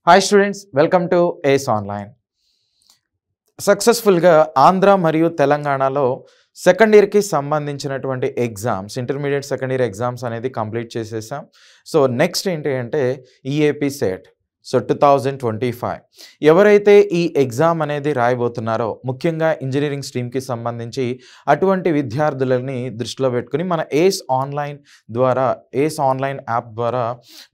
Hi students, welcome to ace online. సక్సెస్ఫుల్గా ఆంధ్ర మరియు తెలంగాణలో సెకండ్ ఇయర్కి సంబంధించినటువంటి exams, intermediate second year exams అనేది కంప్లీట్ చేసేసాం. సో నెక్స్ట్ ఏంటి అంటే ఈఏపీ సెట్. సో 2025 ఎవరైతే ఈ ఎగ్జామ్ అనేది రాయబోతున్నారో, ముఖ్యంగా ఇంజనీరింగ్ స్ట్రీమ్కి సంబంధించి అటువంటి విద్యార్థులని దృష్టిలో పెట్టుకుని మన ఏస్ ఆన్లైన్ యాప్ ద్వారా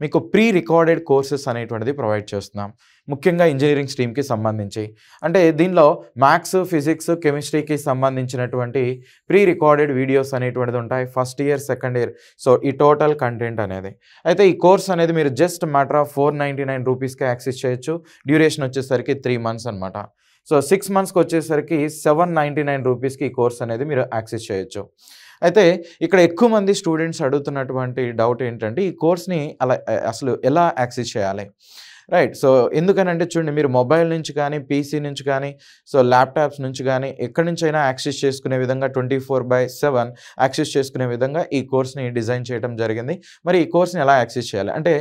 మీకు ప్రీ రికార్డెడ్ కోర్సెస్ అనేటువంటిది ప్రొవైడ్ చేస్తున్నాం. ముఖ్యంగా ఇంజనీరింగ్ స్ట్రీమ్కి సంబంధించి అంటే దీనిలో మ్యాథ్స్, ఫిజిక్స్, కెమిస్ట్రీకి సంబంధించినటువంటి ప్రీ రికార్డెడ్ వీడియోస్ అనేటువంటిది ఉంటాయి first year, second year. So ఈ టోటల్ కంటెంట్ అనేది అయితే ఈ కోర్స్ అనేది మీరు జస్ట్ మ్యాటర్ ఆఫ్ 499 రూపీస్కి యాక్సెస్ చేయొచ్చు. డ్యూరేషన్ వచ్చేసరికి 3 months అనమాట. సో 6 monthsకి వచ్చేసరికి 799 రూపీస్కి ఈ కోర్స్ అనేది మీరు యాక్సెస్ చేయొచ్చు. అయితే ఇక్కడ ఎక్కువ మంది స్టూడెంట్స్ అడుగుతున్నటువంటి డౌట్ ఏంటంటే ఈ కోర్స్ని అసలు ఎలా యాక్సెస్ చేయాలి, రైట్? సో ఎందుకనంటే చూడండి, మీరు మొబైల్ నుంచి కానీ, పీసీ నుంచి కానీ, సో ల్యాప్టాప్స్ నుంచి కానీ ఎక్కడి నుంచి అయినా యాక్సెస్ చేసుకునే విధంగా 24/7 యాక్సెస్ చేసుకునే విధంగా ఈ కోర్స్ని డిజైన్ చేయడం జరిగింది. మరి ఈ కోర్స్ని ఎలా యాక్సెస్ చేయాలి అంటే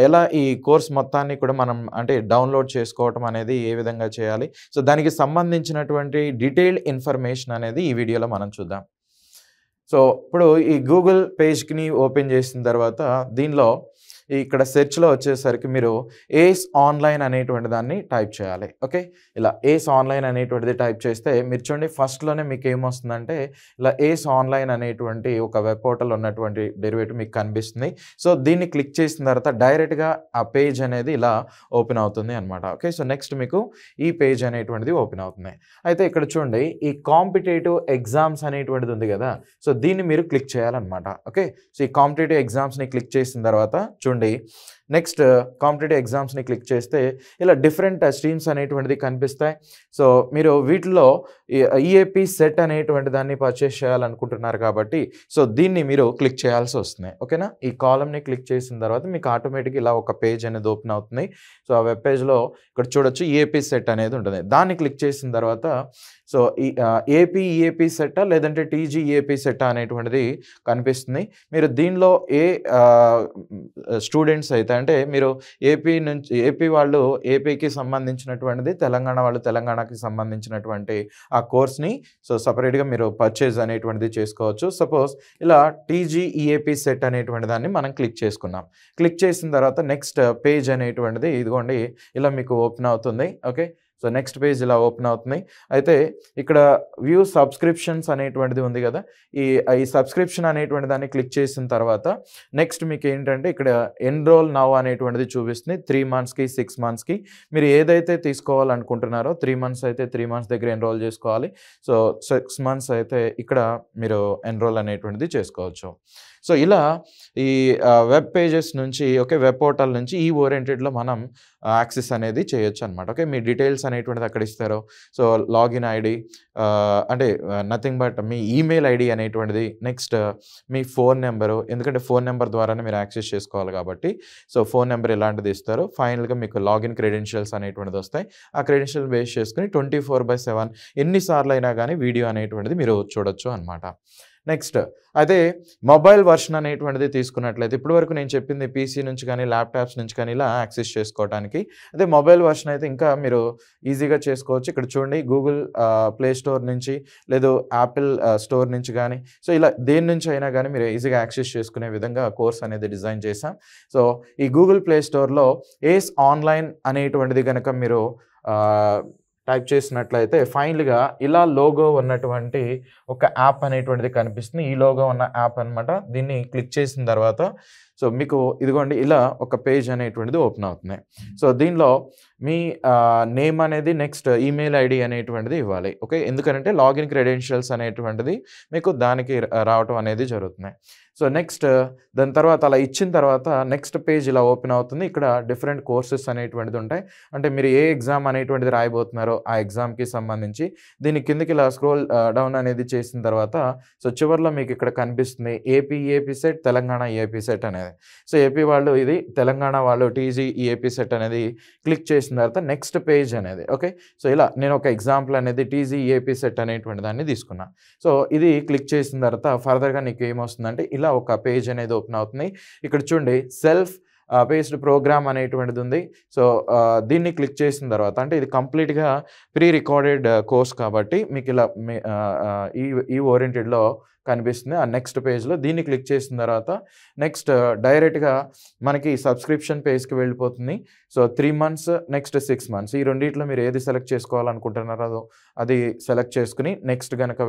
ఎలా ఈ కోర్స్ మొత్తాన్ని కూడా మనం అంటే డౌన్లోడ్ చేసుకోవటం అనేది ఏ విధంగా చేయాలి, సో దానికి సంబంధించినటువంటి డీటెయిల్డ్ ఇన్ఫర్మేషన్ అనేది ఈ వీడియోలో మనం చూద్దాం. సో ఇప్పుడు ఈ గూగుల్ పేజ్ని ఓపెన్ చేసిన తర్వాత దీనిలో ఇక్కడ సెర్చ్లో వచ్చేసరికి మీరు ఏస్ ఆన్లైన్ అనేటువంటి దాన్ని టైప్ చేయాలి. ఓకే, ఇలా ఏస్ ఆన్లైన్ అనేటువంటిది టైప్ చేస్తే మీరు చూడండి ఫస్ట్లోనే మీకు ఏమొస్తుందంటే ఇలా ఏస్ ఆన్లైన్ అనేటువంటి ఒక వెబ్ పోర్టల్ ఉన్నటువంటి డెరివేటివ్ మీకు కనిపిస్తుంది. సో దీన్ని క్లిక్ చేసిన తర్వాత డైరెక్ట్గా ఆ పేజ్ అనేది ఇలా ఓపెన్ అవుతుంది అనమాట. ఓకే, సో నెక్స్ట్ మీకు ఈ పేజ్ అనేటువంటిది ఓపెన్ అవుతుంది. అయితే ఇక్కడ చూడండి ఈ కాంపిటేటివ్ ఎగ్జామ్స్ అనేటువంటిది ఉంది కదా, సో దీన్ని మీరు క్లిక్ చేయాలన్నమాట. ఓకే, సో ఈ కాంపిటేటివ్ ఎగ్జామ్స్ని క్లిక్ చేసిన తర్వాత చూడండి నెక్స్ట్ కాంపిటేటివ్ ఎగ్జామ్స్ని క్లిక్ చేస్తే ఇలా డిఫరెంట్ స్ట్రీమ్స్ అనేటువంటిది కనిపిస్తాయి. సో మీరు వీటిలో ఈఏపీ సెట్ అనేటువంటి దాన్ని పర్చేస్ చేయాలనుకుంటున్నారు కాబట్టి సో దీన్ని మీరు క్లిక్ చేయాల్సి వస్తుంది. ఓకేనా, ఈ కాలమ్ని క్లిక్ చేసిన తర్వాత మీకు ఆటోమేటిక్గా ఇలా ఒక పేజ్ అనేది ఓపెన్ అవుతుంది. సో ఆ వెబ్ పేజ్లో ఇక్కడ చూడొచ్చు ఈఏపీ సెట్ అనేది ఉంటుంది. దాన్ని క్లిక్ చేసిన తర్వాత సో ఈ ఈఏపీ సెట్టా లేదంటే ఈఏపీ సెట్టా అనేటువంటిది కనిపిస్తుంది. మీరు దీనిలో ఏ స్టూడెంట్స్ అయితే అంటే మీరు ఏపీ వాళ్ళు ఏపీకి సంబంధించినటువంటిది, తెలంగాణ వాళ్ళు తెలంగాణకి సంబంధించినటువంటి ఆ కోర్స్ని సో సపరేట్గా మీరు పర్చేజ్ అనేటువంటిది చేసుకోవచ్చు. సపోజ్ ఇలా ఈఏపీ సెట్ అనేటువంటి దాన్ని మనం క్లిక్ చేసుకున్నాం. క్లిక్ చేసిన తర్వాత నెక్స్ట్ పేజ్ అనేటువంటిది ఇదిగోండి ఇలా మీకు ఓపెన్ అవుతుంది. ఓకే, సో నెక్స్ట్ పేజ్ ఇలా ఓపెన్ అవుతుంది. అయితే ఇక్కడ వ్యూ సబ్స్క్రిప్షన్స్ అనేటువంటిది ఉంది కదా, ఈ సబ్స్క్రిప్షన్ అనేటువంటి దాన్ని క్లిక్ చేసిన తర్వాత నెక్స్ట్ మీకు ఏంటంటే ఇక్కడ ఎన్రోల్ నౌ అనేటువంటిది చూపిస్తుంది. 3 monthsకి 6 monthsకి మీరు ఏదైతే తీసుకోవాలనుకుంటున్నారో 3 months అయితే 3 months దగ్గర ఎన్రోల్ చేసుకోవాలి. సో 6 months అయితే ఇక్కడ మీరు ఎన్రోల్ అనేటువంటిది చేసుకోవచ్చు. సో ఇలా ఈ వెబ్ పేజెస్ నుంచి వెబ్ పోర్టల్ నుంచి ఈ ఓరియంటెడ్లో మనం యాక్సెస్ అనేది చేయొచ్చు అనమాట. ఓకే, మీ డీటెయిల్స్ అనేటువంటిది అక్కడ ఇస్తారు. సో లాగిన్ ఐడి అంటే nothing but me email ID అనేటువంటిది, నెక్స్ట్ మీ ఫోన్ నెంబరు, ఎందుకంటే ఫోన్ నెంబర్ ద్వారానే మీరు యాక్సెస్ చేసుకోవాలి కాబట్టి సో ఫోన్ నెంబర్ ఇలాంటిది ఇస్తారు. ఫైనల్గా మీకు లాగిన్ క్రెడెన్షియల్స్ అనేటువంటిది వస్తాయి. ఆ క్రెడెన్షియల్ బేస్ చేసుకుని 24/7 ఎన్నిసార్లు అయినా కానీ వీడియో అనేటువంటిది మీరు చూడొచ్చు అనమాట. నెక్స్ట్ అదే మొబైల్ వర్షన్ అనేటువంటిది తీసుకున్నట్లయితే ఇప్పటివరకు నేను చెప్పింది పీసీ నుంచి కానీ, ల్యాప్టాప్స్ నుంచి కానీ ఇలా యాక్సెస్ చేసుకోవడానికి. అదే మొబైల్ వర్షన్ అయితే ఇంకా మీరు ఈజీగా చేసుకోవచ్చు. ఇక్కడ చూడండి గూగుల్ ప్లే స్టోర్ నుంచి లేదు యాపిల్ స్టోర్ నుంచి కానీ సో ఇలా దేని నుంచి అయినా కానీ మీరు ఈజీగా యాక్సెస్ చేసుకునే విధంగా కోర్స్ అనేది డిజైన్ చేశాం. సో ఈ గూగుల్ ప్లే స్టోర్లో ఏస్ ఆన్లైన్ అనేటువంటిది కనుక మీరు టైప్ చేసినట్లయితే ఫైనల్గా ఇలా లోగో ఉన్నటువంటి ఒక యాప్ అనేటువంటిది కనిపిస్తుంది. ఈ లోగో ఉన్న యాప్ అనమాట. దీన్ని క్లిక్ చేసిన తర్వాత సో మీకు ఇదిగోండి ఇలా ఒక పేజ్ అనేటువంటిది ఓపెన్ అవుతుంది. సో దీనిలో మీ నేమ్ అనేది నెక్స్ట్ ఈమెయిల్ ఐడి అనేటువంటిది ఇవ్వాలి. ఓకే, ఎందుకంటే లాగిన్ క్రెడెన్షియల్స్ అనేటువంటిది మీకు దానికి రావటం అనేది జరుగుతుంది. సో నెక్స్ట్ దాని తర్వాత అలా ఇచ్చిన తర్వాత నెక్స్ట్ పేజ్ ఇలా ఓపెన్ అవుతుంది. ఇక్కడ డిఫరెంట్ కోర్సెస్ అనేటువంటిది ఉంటాయి. అంటే మీరు ఏ ఎగ్జామ్ అనేటువంటిది రాయబోతున్నారో ఆ ఎగ్జామ్కి సంబంధించి దీని కిందకి ఇలా స్క్రోల్ డౌన్ అనేది చేసిన తర్వాత సో చివరిలో మీకు ఇక్కడ కనిపిస్తుంది AP set, Telangana EAP set అనేది. సో ఏపీ వాళ్ళు ఇది, తెలంగాణ వాళ్ళు ఈఏపీ సెట్ అనేది క్లిక్ చేసిన తర్వాత నెక్స్ట్ పేజ్ అనేది. ఓకే, సో ఇలా నేను ఒక ఎగ్జాంపుల్ అనేది ఈఏపీ సెట్ అనేటువంటి దాన్ని తీసుకున్నా. సో ఇది క్లిక్ చేసిన తర్వాత ఫర్దర్గా నీకు ఏమొస్తుందంటే ఇలా ఒక పేజ్ అనేది ఓపెన్ అవుతుంది. ఇక్కడ చూడండి సెల్ఫ్ పేస్డ్ ప్రోగ్రామ్ అనేటువంటిది ఉంది. సో, దీన్ని క్లిక్ చేసిన తర్వాత అంటే ఇది కంప్లీట్‌గా ప్రీ రికార్డెడ్ కోర్స్ కాబట్టి మీకు ఇలా ఈ ఓరియెంటెడ్‌లో కనిపిస్తుంది. ఆ నెక్స్ట్ పేజ్‌లో దీన్ని క్లిక్ చేసిన తర్వాత నెక్స్ట్ డైరెక్ట్‌గా మనకి సబ్స్క్రిప్షన్ పేజ్‌కి వెళ్ళిపోతుంది. సో, 3 మంత్స్, నెక్స్ట్ 6 మంత్స్ ఈ రెండిట్లో మీరు ఏది సెలెక్ట్ చేసుకోవాలనుకుంటున్నారో అది సెలెక్ట్ చేసుకొని నెక్స్ట్ గనక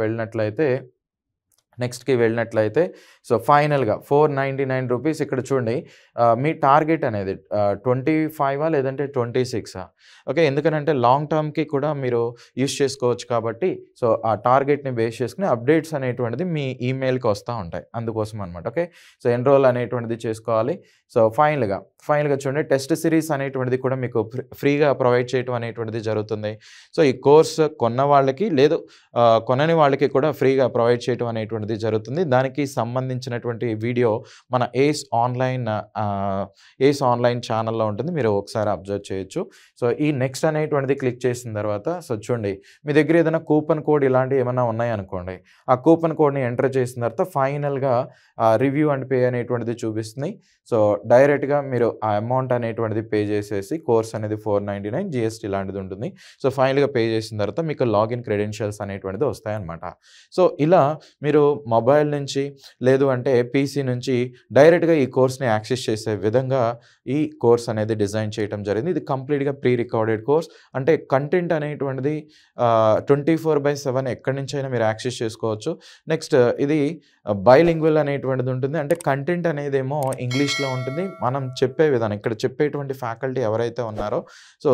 నెక్స్ట్‌కి వెళ్ళినట్లయితే సో, ఫైనల్‌గా ₹499 ఇక్కడ చూడండి. మీ టార్గెట్ అనేది 25 లేదంటే 26 ఓకే. ఎందుకనంటే లాంగ్ టర్మ్‌కి కూడా మీరు యూజ్ చేసుకోవచ్చు కాబట్టి సో, ఆ టార్గెట్‌ని బేస్ చేసుకొని అప్డేట్స్ అనేటువంటిది మీ ఈమెయిల్‌కి వస్తా ఉంటాయి. అందుకోసం అనమాట. ఓకే. సో, ఎన్రోల్ అనేటువంటిది చేసుకోవాలి. సో, ఫైనల్‌గా చూడండి టెస్ట్ సిరీస్ అనేటువంటిది కూడా మీకు ఫ్రీగా ప్రొవైడ్ చేయటం అనేటువంటిది జరుగుతుంది. సో, ఈ కోర్స్ కొన్న వాళ్ళకి లేదు కొనని వాళ్ళకి కూడా ఫ్రీగా ప్రొవైడ్ చేయటం అనేటువంటిది జరుగుతుంది. దానికి సంబంధించినటువంటి వీడియో మన ఏస్ ఆన్‌లైన్ ఛానెల్‌లో ఉంటుంది. మీరు ఒకసారి అబ్జర్వ్ చేయొచ్చు. సో, ఈ నెక్స్ట్ అనేటువంటిది క్లిక్ చేసిన తర్వాత సో, చూడండి మీ దగ్గర ఏదైనా కూపన్ కోడ్ ఇలాంటివి ఏమన్నా ఉన్నాయనుకోండి. ఆ కూపన్ కోడ్‌ని ఎంటర్ చేసిన తర్వాత ఫైనల్‌గా రివ్యూ అండ్ పే అనేటువంటిది చూపిస్తుంది. సో, డైరెక్ట్‌గా మీరు ఆ అమౌంట్ అనేటువంటిది పే చేసేసి కోర్స్ అనేది 499 జీఎస్టీ లాంటిది ఉంటుంది. సో, ఫైనల్‌గా పే చేసిన తర్వాత మీకు లాగిన్ క్రెడెన్షియల్స్ అనేటువంటిది వస్తాయన్నమాట. సో, ఇలా మీరు మొబైల్ నుంచి లేదు అంటే పీసీ నుంచి డైరెక్ట్‌గా ఈ కోర్స్‌ని యాక్సెస్ చేసే విధంగా ఈ కోర్స్ అనేది డిజైన్ చేయటం జరిగింది. ఇది కంప్లీట్‌గా ప్రీ రికార్డెడ్ కోర్స్. అంటే కంటెంట్ అనేటువంటిది 24/7 ఎక్కడి నుంచైనా మీరు యాక్సెస్ చేసుకోవచ్చు. నెక్స్ట్ ఇది బైలింగ్వల్ అనేటువంటిది ఉంటుంది. అంటే కంటెంట్ అనేదేమో ఇంగ్లీష్‌లో ఉంటుంది. మనం చెప్పే విధానం ఇక్కడ చెప్పేటువంటి ఫ్యాకల్టీ ఎవరైతే ఉన్నారో సో,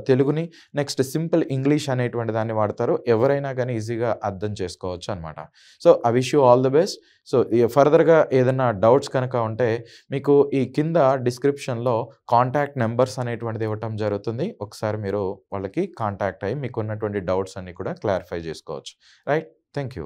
తెలుగుని నెక్స్ట్ సింపుల్ ఇంగ్లీష్ అనేటువంటి దాన్ని వాడతారు. ఎవరైనా గానీ ఈజీగా అర్థం చేసుకోవచ్చు అనమాట. So, I wish you all the best. So, ఫర్దర్‌గా ఏదన్నా డౌట్స్ కనుక ఉంటే మీకు ఈ కింద డిస్క్రిప్షన్‌లో కాంటాక్ట్ నంబర్స్ అనేటువంటిది ఇవ్వటం జరుగుతుంది. ఒకసారి మీరు వాళ్ళకి కాంటాక్ట్ అయ్యి మీకున్నటువంటి డౌట్స్ అన్నీ కూడా క్లారిఫై చేసుకోవచ్చు. రైట్. Thank you.